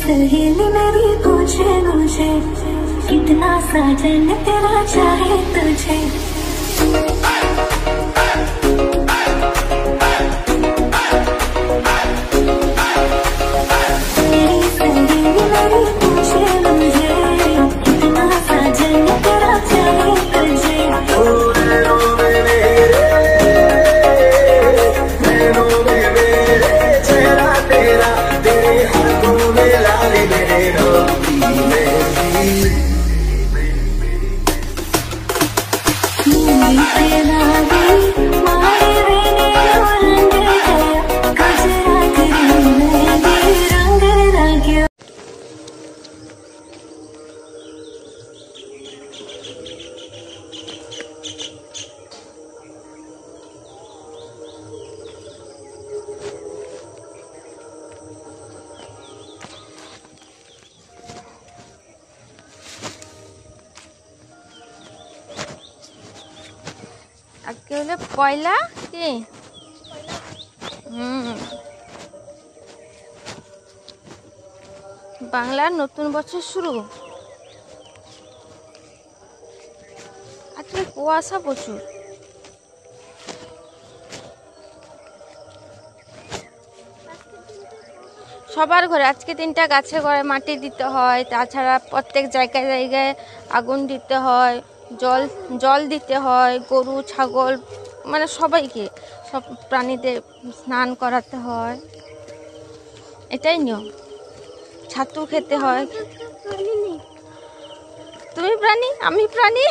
सहेली मेरी पूछे मुझे कितना साजन तेरा चाहे तुझे। मेरी सहेली मेरी पूछे मुझे कितना साजन तेरा चाहे तुझे। আজকে হলে পয়লা কি বাংলার নতুন বছর শুরু। আজকে কুয়াশা প্রচুর। সবার ঘরে আজকে 3টা গাছের ঘরে মাটি দিতে হয়, তাছাড়া প্রত্যেক জায়গায় জায়গায় আগুন দিতে হয়, জল দিতে হয়, গরু ছাগল মানে সবাইকে, সব প্রাণীদের স্নান করাতে হয়, এটাই নিয়ম। ছাতু খেতে হয়। তুমি প্রাণী, আমি প্রাণী।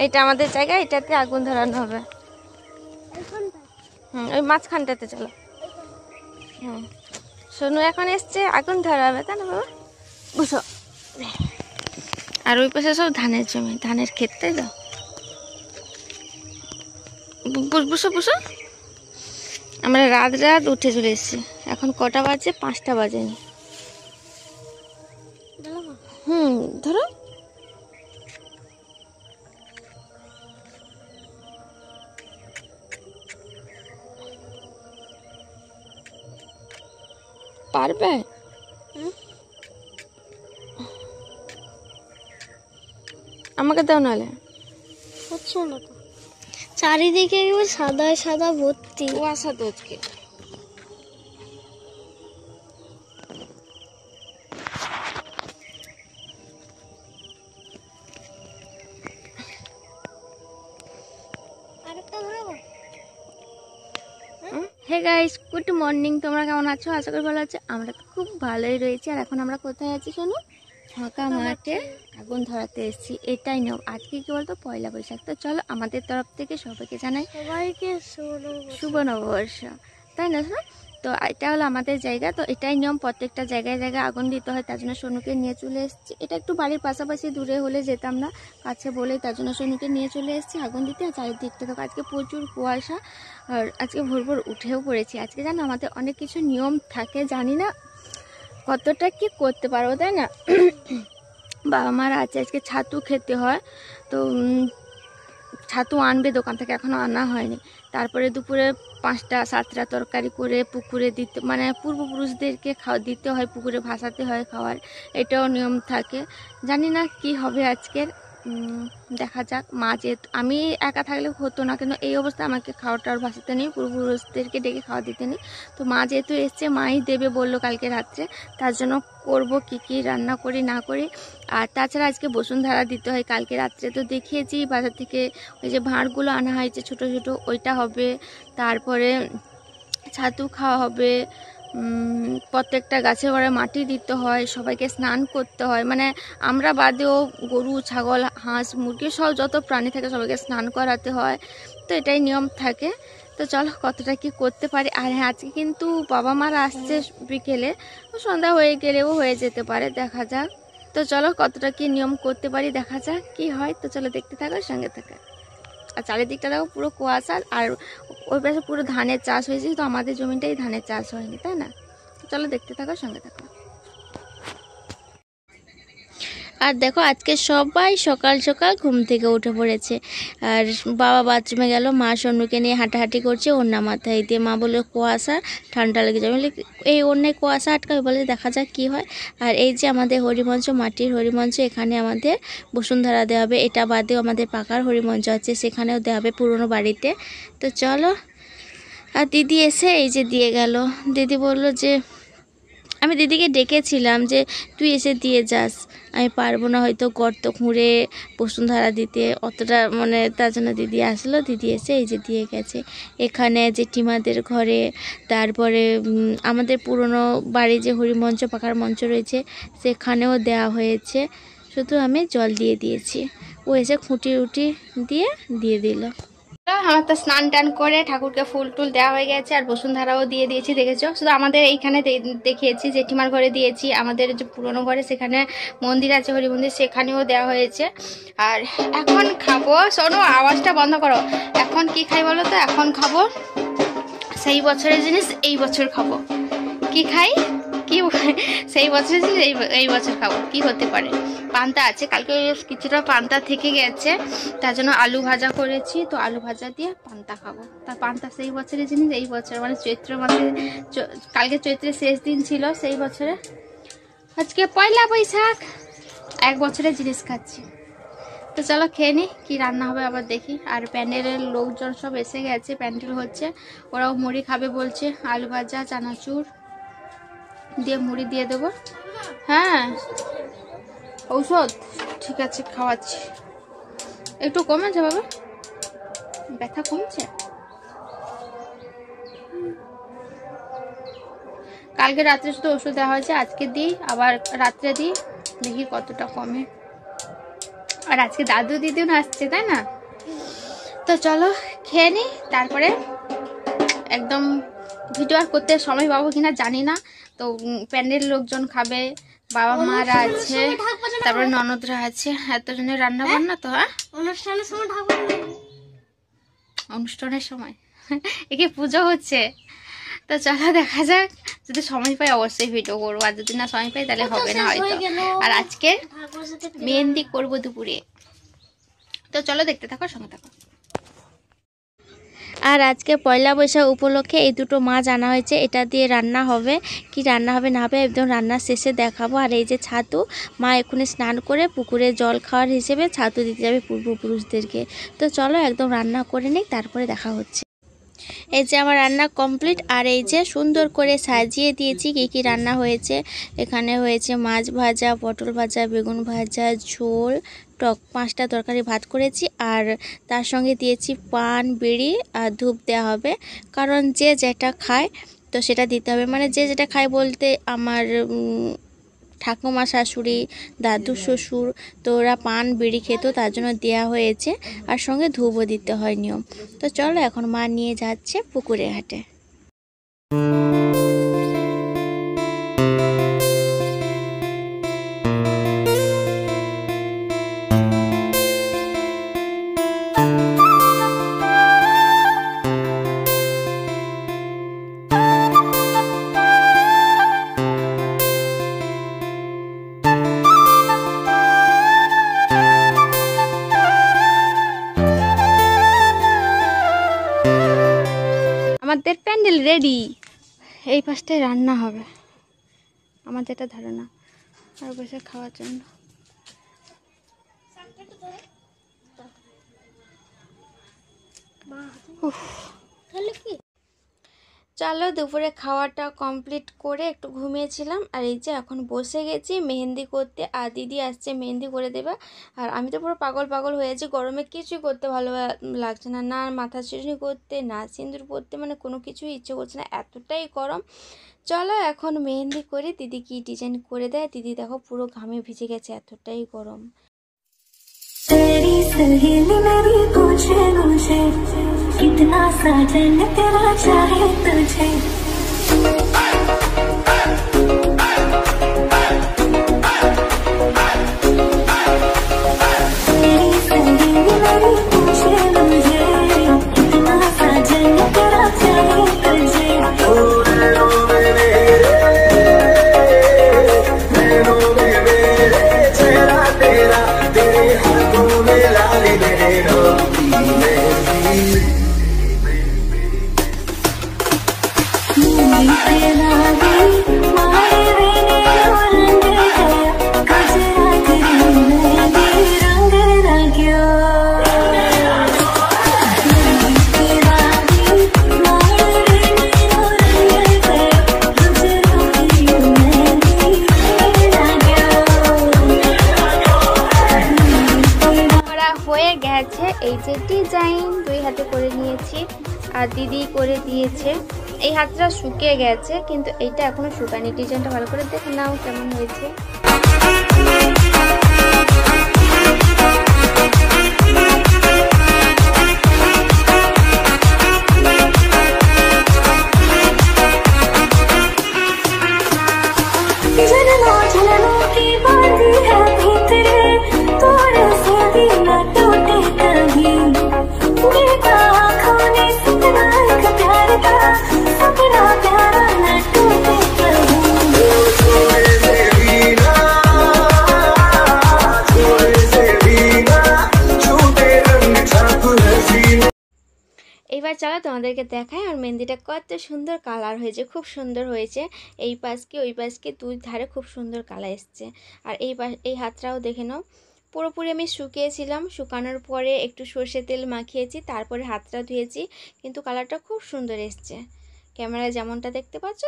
এটা আমাদের জায়গা, এটাতে আগুন ধরানো হবে। ওই মাঝখানটাতে চলো। সোনু এখন এসছে, আগুন ধরাবে, তাই না বাবা? বুঝো। আর ওই পাশে সব ধানের জমি, ধানের ক্ষেত, তাই তো? বুঝো বুঝো। আমরা রাত উঠে চলে এসেছি। এখন কটা বাজে? 5টা বাজেনি। ধরো। পারবে? আমাকে দাও নাহলে। হচ্ছে না তো, চারিদিকে একেবারে সাদায় সাদা ভর্তি কুয়াশা তো আজকে। Hey guys, good morning. তোমরা কেমন আছো? আশা করি ভালো আছো। আমরা তো খুব ভালোই রয়েছি। আর এখন আমরা কোথায় আছি শোনো? ফাঁকা মাঠে আগুন ধরাতে এসেছি। এটাই নিয়ম। আজকে কি বলতো? পয়লা বৈশাখ। তো চলো আমাদের তরফ থেকে সবাইকে জানাই সবাইকে শুভ নববর্ষ, তাই না? তো এটা হলো আমাদের জায়গা। তো এটাই নিয়ম, প্রত্যেকটা জায়গায় জায়গায় আগুন দিতে হয়। তার জন্য সোনুকে নিয়ে চলে এসেছি। এটা একটু বাড়ির পাশাপাশি, দূরে হলে যেতাম না, কাছে বলেই তার জন্য সোনুকে নিয়ে চলে এসেছি আগুন দিতে। আর চারিদিকটা তো আজকে প্রচুর কুয়াশা, আর আজকে ভোর ভোর উঠেও পড়েছি। আজকে জানো আমাদের অনেক কিছু নিয়ম থাকে, জানি না কতটা কি করতে পারবো, তাই না? বাবা মারা আছে, আজকে ছাতু খেতে হয়। তো ছাতু আনবে দোকান থেকে, এখনও আনা হয়নি। তারপরে দুপুরে 5টা 7টা তরকারি করে পুকুরে দিতে, মানে পূর্বপুরুষদেরকে দিতে হয়, পুকুরে ভাসাতে হয় খাওয়ার, এটাও নিয়ম থাকে। জানি না কি হবে আজকের, দেখা যাক। মা যেহেতু, আমি একা থাকলে হতো না, কিন্তু এই অবস্থায় আমাকে খাওয়াটার ভাসাতে নেই, পূর্বপুরুষদেরকে ডেকে খাওয়া দিতে নেই। তো মা যেহেতু এসছে, মাই দেবে বললো কালকে রাত্রে, তার জন্য করবো কি রান্না করি না করি। আর তাছাড়া আজকে বসুন্ধরা দিতে হয়। কালকে রাত্রে তো দেখিয়েছি, বাজার থেকে ওই যে ভাঁড়গুলো আনা হয়েছে ছোটো ছোটো, ওইটা হবে। তারপরে ছাতু খাওয়া হবে। প্রত্যেকটা গাছে ঘরে মাটি দিতে হয়, সবাইকে স্নান করতে হয়, মানে আমরা বাদেও গরু ছাগল হাঁস মুরগি সব যত প্রাণী থাকে সবাইকে স্নান করাতে হয়। তো এটাই নিয়ম থাকে। তো চলো কতটা কি করতে পারি। আর হ্যাঁ, আজকে কিন্তু বাবা মারা আসছে বিকেলে, সন্ধ্যা হয়ে গেলেও হয়ে যেতে পারে, দেখা যাক। তো চলো কতটা কি নিয়ম করতে পারি, দেখা যাক কি হয়। তো চলো দেখতে থাকো, সঙ্গে থাকো। আর চারিদিকটা দেখো পুরো কুয়াশা, আর ওই পাশে পুরো ধানের চাষ হয়েছে, তো আমাদের জমিটাই ধানের চাষ হয়নি, তাই না? চলো দেখতে থাকো, সঙ্গে থাকো। আর দেখো আজকে সবাই সকাল সকাল ঘুম থেকে উঠে পড়েছে। আর বাবা বাথরুমে গেল, মা সোনুকে নিয়ে হাঁটাহাঁটি করছে ওড়না মাথায় দিয়ে। মা বললো কুয়াশা ঠান্ডা লেগে যাবে, এই ওড়নায় কুয়াশা আটকাবে, বলে দেখা যাক কী হয়। আর এই যে আমাদের হরিমঞ্চ, মাটির হরিমঞ্চ, এখানে আমাদের বসুন্ধরা দেওয়া হবে। এটা বাদেও আমাদের পাকার হরিমঞ্চ আছে, সেখানেও দেওয়া হবে পুরনো বাড়িতে। তো চলো। আর দিদি এসে এই যে দিয়ে গেল। দিদি বলল যে, আমি দিদিকে ডেকেছিলাম যে তুই এসে দিয়ে যাস, আমি পারবো না হয়তো গর্ত খুঁড়ে বসুন্ধরা দিতে অতটা, মানে তার জন্য দিদি আসলো। দিদি এসে এই যে দিয়ে গেছে। এখানে জেঠিমাদের ঘরে, তারপরে আমাদের পুরনো বাড়ি যে হরিমঞ্চ পাকার মঞ্চ রয়েছে সেখানেও দেওয়া হয়েছে। শুধু আমি জল দিয়ে দিয়েছি, ও এসে খুঁটি উটি দিয়ে দিল। আমার তো স্নান টান করে ঠাকুরকে ফুল টুল দেওয়া হয়ে গেছে, আর বসুন্ধরাও দিয়ে দিয়েছি, দেখেছো। শুধু আমাদের এইখানে দেখিয়েছি, জেঠিমার ঘরে দিয়েছি, আমাদের যে পুরনো ঘরে সেখানে মন্দির আছে হরি মন্দির, সেখানেও দেওয়া হয়েছে। আর এখন খাবো, শোনো আওয়াজটা বন্ধ করো। এখন কি খাই বলো তো? এখন খাবো সেই বছরের জিনিস এই বছর খাবো। কি খাই? কি সেই বছরের জিনিস এই বছর খাবো। কি হতে পারে? পান্তা আছে, কালকে কিছুটা পান্তা থেকে গেছে, তার জন্য আলু ভাজা করেছি। তো আলু ভাজা দিয়ে পান্তা খাবো। তার পান্তা সেই বছরের জিনিস এই বছর, মানে চৈত্র মাসে, কালকে চৈত্রের শেষ দিন ছিল সেই বছরে। আজকে পয়লা বৈশাখ, এক বছরের জিনিস খাচ্ছি। তো চলো খেয়ে নি, কি রান্না হবে আবার দেখি। আর প্যান্ডেলের লোকজন সব এসে গেছে, প্যান্ডেল হচ্ছে, ওরাও মুড়ি খাবে বলছে। আলু ভাজা চানাচুর দিয়ে মুড়ি দিয়ে দেবো। হ্যাঁ ঔষধ ঠিক আছে, খাওয়াচ্ছি। একটু কমেছে বাবা, ব্যথা কমছে? কালকে রাত্রে শুধু ওষুধ দেওয়া হয়েছে, আজকে দিই, আবার রাত্রে দিই, দেখি কতটা কমে। আর আজকে দাদু দিদিও আসছে, তাই না? তো চলো খেয়ে নি, তারপরে একদম ভিডিও আর করতে সময় পাবো কিনা জানি না। তো প্যান্ডেল লোকজন খাবে, বাবা মারা আছে, তারপরে ননদরা আছে, এতজনের রান্না বান্না। তো হ্যাঁ, অনুষ্ঠানের সময় একে পুজো হচ্ছে। তো চলো দেখা যাক, যদি সময় পাই অবশ্যই ভিডিও করবো, আর যদি না সময় পাই তাহলে হবে না হয়তো। আর আজকে মেহেন্দি করবো দুপুরে। তো চলো দেখতে থাকো, সঙ্গে থাকো। আর আজকে পয়লা বৈশাখ উপলক্ষে এই দুটো মাছ আনা হয়েছে, এটা দিয়ে রান্না হবে। কি রান্না হবে না হবে একদম রান্নার শেষে দেখাবো। আর এই যে ছাতু, মা এক্ষুনি স্নান করে পুকুরে জল খাওয়ার হিসেবে ছাতু দিতে যাবে পূর্বপুরুষদেরকে। তো চলো একদম রান্না করে নিই, তারপরে দেখা হচ্ছে। এই যে আমার রান্না কমপ্লিট। আর এই যে সুন্দর করে সাজিয়ে দিয়েছি কি কি রান্না হয়েছে। এখানে হয়েছে মাছ ভাজা, পটল ভাজা, বেগুন ভাজা, ঝোল, টক, 5টা তরকারি ভাত করেছি। আর তার সঙ্গে দিয়েছি পান, বিড়ি আর ধূপ দেওয়া হবে, কারণ যে যেটা খায় তো সেটা দিতে হবে। মানে যে যেটা খায় বলতে আমার ঠাকুমা, শাশুড়ি, দাদু, শ্বশুর, তো ওরা পান বিড়ি খেত, তার জন্য দেওয়া হয়েছে। আর সঙ্গে ধূপও দিতে হয় নিয়ম। তো চলো এখন মা নিয়ে যাচ্ছে পুকুরে ঘাটে। আমাদের প্যান্ডেল রেডি, এই পাশটায় রান্না হবে আমার যেটা ধারণা, আর বসে খাওয়ার জন্য। চলো দুপুরে খাওয়াটা কমপ্লিট করে একটু ঘুমিয়েছিলাম। আর এই যে এখন বসে গেছি মেহেন্দি করতে, আর দিদি আসছে মেহেন্দি করে দেবে। আর আমি তো পুরো পাগল পাগল হয়েছি, গরমে কিছুই করতে ভালো লাগছে না, না মাথা চুষনি করতে, না সিঁদুর পরতে, মানে কোনো কিছুই ইচ্ছে করছে না, এতটাই গরম। চলো এখন মেহেন্দি করি, দিদি কি ডিজাইন করে দেয়। দিদি দেখো পুরো ঘামে ভিজে গেছে, এতটাই গরম। तेरी सहेली मेरी पूछे मुझे, कितना साजन तेरा चाहे तुझे। तेरी सहेली मेरी पूछे मुझे, कितना साजन तेरा चाहे तुझे। আর দিদি করে দিয়েছে। এই হাতটা শুকিয়ে গেছে কিন্তু এইটা এখনো শুকায়নি। ডিজাইনটা ভালো করে দেখে নাও কেমন হয়েছে। এবার চলো তোমাদেরকে দেখায় আর মেহেন্দিটা কত সুন্দর কালার হয়েছে, খুব সুন্দর হয়েছে। এই পাশকে ওই পাশকে দুই ধারে খুব সুন্দর কালার এসছে। আর এই হাতটাও দেখে নাও, পুরোপুরি আমি শুকিয়েছিলাম, শুকানোর পরে একটু সর্ষে তেল মাখিয়েছি, তারপরে হাতটা ধুয়েছি, কিন্তু কালারটা খুব সুন্দর এসছে। ক্যামেরায় যেমনটা দেখতে পাচ্ছ।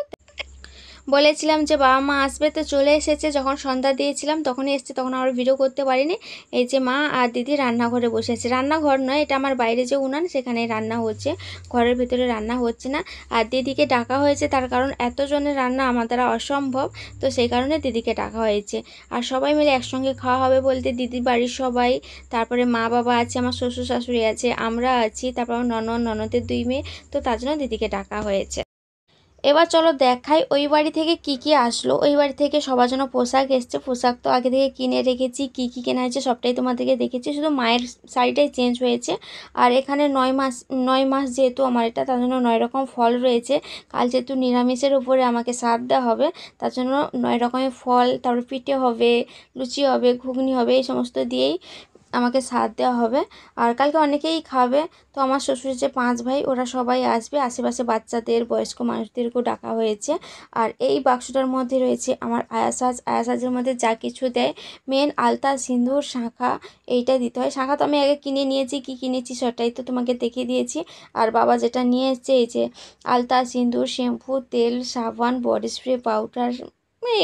বলেছিলাম যে বাবা মা আসবে, তো চলে এসেছে। যখন সন্ধ্যা দিয়েছিলাম তখনই এসছে, তখন আর ভিডিও করতে পারিনি। এই যে মা আর দিদি রান্নাঘরে বসে আছে। রান্নাঘর নয়, এটা আমার বাইরে যে উনান সেখানে রান্না হচ্ছে, ঘরের ভিতরে রান্না হচ্ছে না। আর দিদিকে ডাকা হয়েছে তার কারণ এতজনের রান্না আমার দ্বারা অসম্ভব, তো সেই কারণে দিদিকে ডাকা হয়েছে। আর সবাই মিলে একসঙ্গে খাওয়া হবে বলতে দিদির বাড়ির সবাই, তারপরে মা বাবা আছে, আমার শ্বশুর শাশুড়ি আছে, আমরা আছি, তারপর আমার ননদের 2 মেয়ে, তো তার জন্য দিদিকে ডাকা হয়েছে। এবার চলো দেখাই ওই বাড়ি থেকে কি আসলো। ওই বাড়ি থেকে সবার জন্য পোশাক এসছে। পোশাক তো আগে থেকে কিনে রেখেছি, কি কেনা হয়েছে সবটাই তোমাদেরকে দেখেছি, শুধু মায়ের শাড়িটাই চেঞ্জ হয়েছে। আর এখানে 9 মাস যেহেতু আমার এটা, তার জন্য 9 রকম ফল রয়েছে। কাল যেহেতু নিরামিষের উপরে আমাকে শ্রাদ্ধ দেওয়া হবে, তার জন্য 9 রকমের ফল, তারপর পিঠে হবে, লুচি হবে, ঘুগনি হবে, এই সমস্ত দিয়েই আমাকে সাথ দেওয়া হবে। আর কালকে অনেকেই খাবে, তো আমার শ্বশুরের যে 5 ভাই ওরা সবাই আসবে, আশেপাশে বাচ্চাদের, বয়স্ক মানুষদেরকেও ডাকা হয়েছে। আর এই বাক্সটার মধ্যে রয়েছে আমার আয়াসাজের মধ্যে যা কিছু দেয়, মেন আলতা, সিঁদুর, শাঁখা, এইটা দিতে হয়। শাঁখা তো আমি আগে কিনে নিয়েছি, কি কিনেছি সেটাই তো তোমাকে দেখিয়ে দিয়েছি। আর বাবা যেটা নিয়ে এসছে, এই যে আলতা, সিঁদুর, শ্যাম্পু, তেল, সাবান, বডি স্প্রে, পাউডার,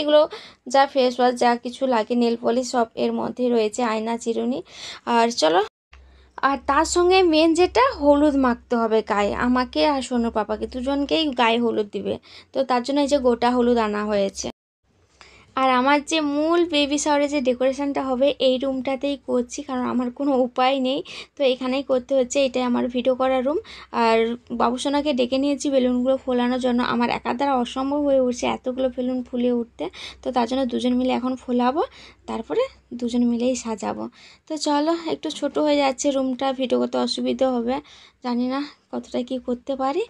এগুলো যা ফেস ওয়াশ যা কিছু লাগে, নেল পলিশ, সব এর মধ্যে রয়েছে, আয়না, চিরুনি। আর চলো, আর তার সঙ্গে মেন যেটা হলুদ মাখতে হবে গায়ে, আমাকে আর সোনু পাপাকে দুজনকেই গায়ে হলুদ দিবে, তো তার জন্য এই যে গোটা হলুদ আনা হয়েছে। আর আমার যে মূল বেবি শাওয়ারে যে ডেকোরেশনটা হবে এই রুমটাতেই করছি, কারণ আমার কোনো উপায় নেই, তো এখানেই করতে হচ্ছে। এটাই আমার ভিডিও করার রুম। আর বাবুসোনাকে ডেকে নিয়েছি বেলুনগুলো ফোলানোর জন্য, আমার একার দ্বারা অসম্ভব হয়ে উঠছে এতগুলো বেলুন ফুলিয়ে উঠতে, তো তার জন্য দুজন মিলে এখন ফোলাবো, তারপরে দুজন মিলেই সাজাবো। তো চলো, একটু ছোট হয়ে যাচ্ছে রুমটা, ভিডিও করতে অসুবিধা হবে, জানি না কতটা কি করতে পারি।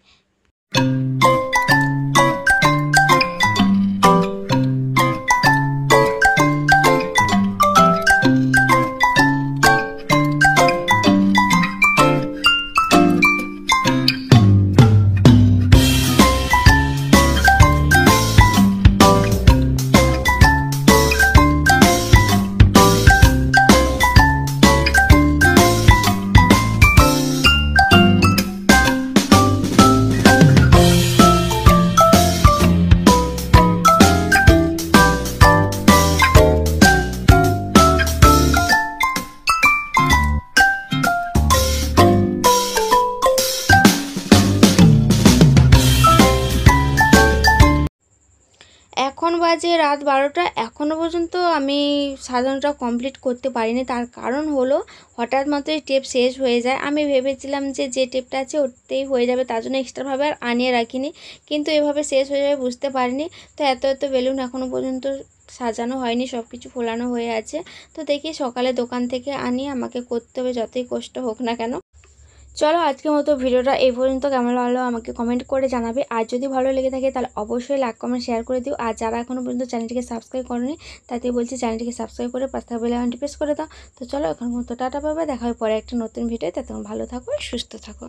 এখন বাজে রাত 12টা, এখনও পর্যন্ত আমি সাজানোটা কমপ্লিট করতে পারিনি। তার কারণ হলো হঠাৎ মাত্রই টেপ শেষ হয়ে যায়। আমি ভেবেছিলাম যে টেপটা আছে ওতেই হয়ে যাবে, তার জন্য এক্সট্রাভাবে আর আনিয়ে রাখিনি, কিন্তু এভাবে শেষ হয়ে যাবে বুঝতে পারিনি। তো এত বেলুন এখনও পর্যন্ত সাজানো হয়নি, সব কিছু ফোলানো হয়ে আছে। তো দেখি সকালে দোকান থেকে আনি, আমাকে করতে হবে যতই কষ্ট হোক না কেন। চলো আজকের মতো ভিডিওটা এই পর্যন্ত। কেমন লাগলো আমাকে কমেন্ট করে জানাবে। আর যদি ভালো লেগে থাকে তাহলে অবশ্যই লাইক, কমেন্ট, শেয়ার করে দিও। আর যারা এখনও পর্যন্ত চ্যানেলটিকে সাবস্ক্রাইব করেনি তাতে বলছি চ্যানেলটিকে সাবস্ক্রাইব করে পাশে থাকা বেল আইকনটি প্রেস করে দাও। তো চলো এখন মতো টাটা, পাবে, দেখা হয় পরে একটা নতুন ভিডিও। ততক্ষণ ভালো থাকো, সুস্থ থাকো।